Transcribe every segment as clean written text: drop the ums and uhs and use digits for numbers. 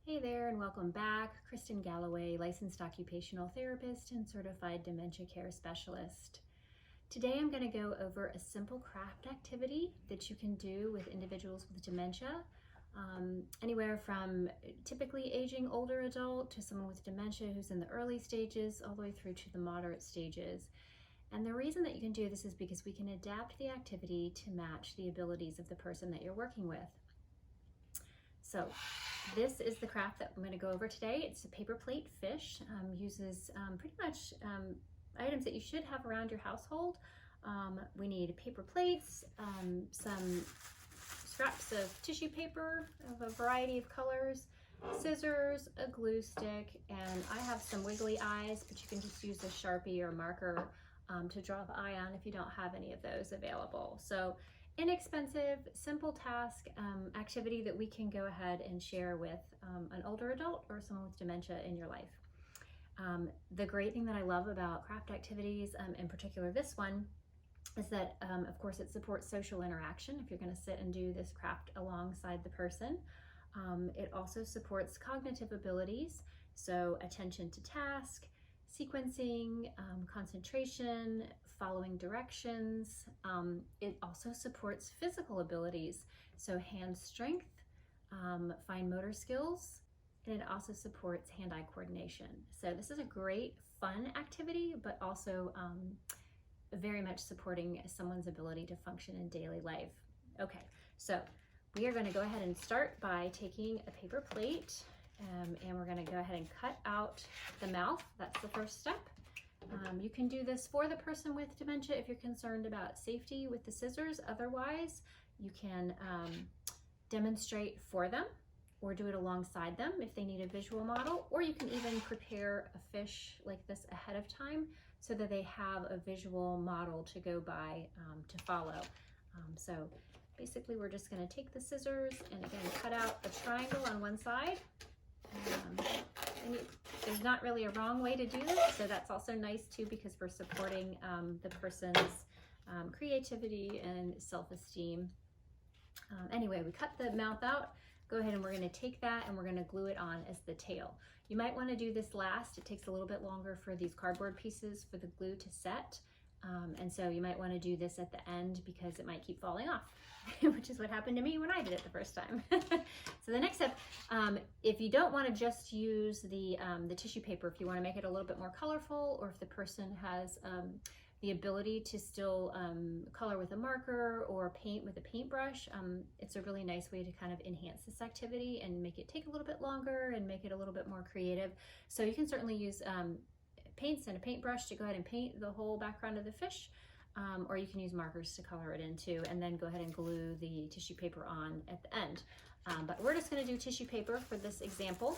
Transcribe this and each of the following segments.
Hey there and welcome back. Kristen Galloway, licensed occupational therapist and certified dementia care specialist. Today I'm going to go over a simple craft activity that you can do with individuals with dementia, anywhere from typically aging older adult to someone with dementia who's in the early stages all the way through to the moderate stages. And the reason that you can do this is because we can adapt the activity to match the abilities of the person that you're working with. So this is the craft that I'm going to go over today. It's a paper plate fish. Uses pretty much items that you should have around your household. We need paper plates, some scraps of tissue paper of a variety of colors, scissors, a glue stick, and I have some wiggly eyes, but you can just use a Sharpie or marker to draw the eye on if you don't have any of those available. So inexpensive, simple task, activity that we can go ahead and share with an older adult or someone with dementia in your life. The great thing that I love about craft activities, in particular this one, is that of course it supports social interaction if you're going to sit and do this craft alongside the person. It also supports cognitive abilities, so attention to task, sequencing, concentration, following directions. It also supports physical abilities, so hand strength, fine motor skills, and it also supports hand-eye coordination. So this is a great fun activity, but also very much supporting someone's ability to function in daily life. Okay, so we are going to go ahead and start by taking a paper plate, and we're going to go ahead and cut out the mouth. That's the first step. You can do this for the person with dementia if you're concerned about safety with the scissors. Otherwise, you can demonstrate for them or do it alongside them if they need a visual model, or you can even prepare a fish like this ahead of time so that they have a visual model to go by to follow. So basically we're just going to take the scissors and again cut out a triangle on one side. There's not really a wrong way to do this, so that's also nice too because we're supporting the person's creativity and self-esteem. Anyway, we cut the mouth out. Go ahead and we're going to take that and we're going to glue it on as the tail. You might want to do this last. It takes a little bit longer for these cardboard pieces for the glue to set. And so you might want to do this at the end because it might keep falling off, which is what happened to me when I did it the first time. So the next step, if you don't want to just use the tissue paper, if you want to make it a little bit more colorful, or if the person has the ability to still color with a marker or paint with a paintbrush, it's a really nice way to kind of enhance this activity and make it take a little bit longer and make it a little bit more creative. So you can certainly use paints and a paintbrush to go ahead and paint the whole background of the fish, or you can use markers to color it in too, and then go ahead and glue the tissue paper on at the end. But we're just going to do tissue paper for this example,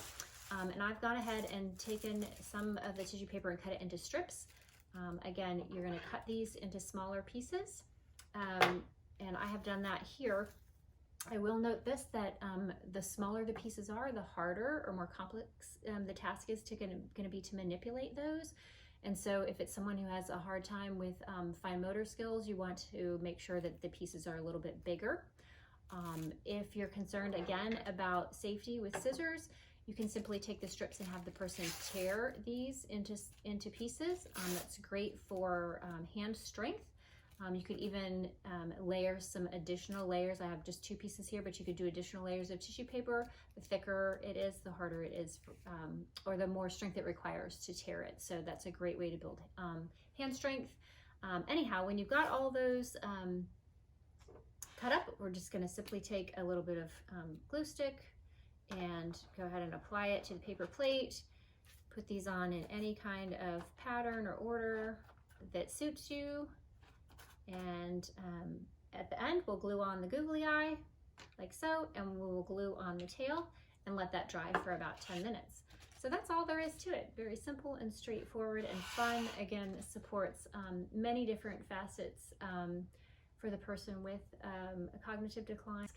and I've gone ahead and taken some of the tissue paper and cut it into strips. Again, you're going to cut these into smaller pieces, and I have done that here. I will note this, that the smaller the pieces are, the harder or more complex the task is going to be to manipulate those. And so if it's someone who has a hard time with fine motor skills, you want to make sure that the pieces are a little bit bigger. If you're concerned again about safety with scissors, you can simply take the strips and have the person tear these into pieces. That's great for hand strength. You could even layer some additional layers. I have just 2 pieces here, but you could do additional layers of tissue paper. The thicker it is, the harder it is, or the more strength it requires to tear it. So that's a great way to build hand strength. Anyhow, when you've got all those cut up, we're just going to simply take a little bit of glue stick and go ahead and apply it to the paper plate. Put these on in any kind of pattern or order that suits you. And at the end, we'll glue on the googly eye, like so, and we'll glue on the tail and let that dry for about 10 minutes. So that's all there is to it. Very simple and straightforward and fun. Again, supports many different facets for the person with a cognitive decline.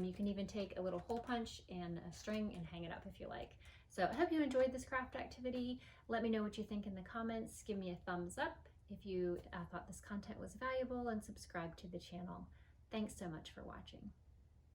You can even take a little hole punch and a string and hang it up if you like. So I hope you enjoyed this craft activity. Let me know what you think in the comments. Give me a thumbs up if you thought this content was valuable, and subscribe to the channel. Thanks so much for watching.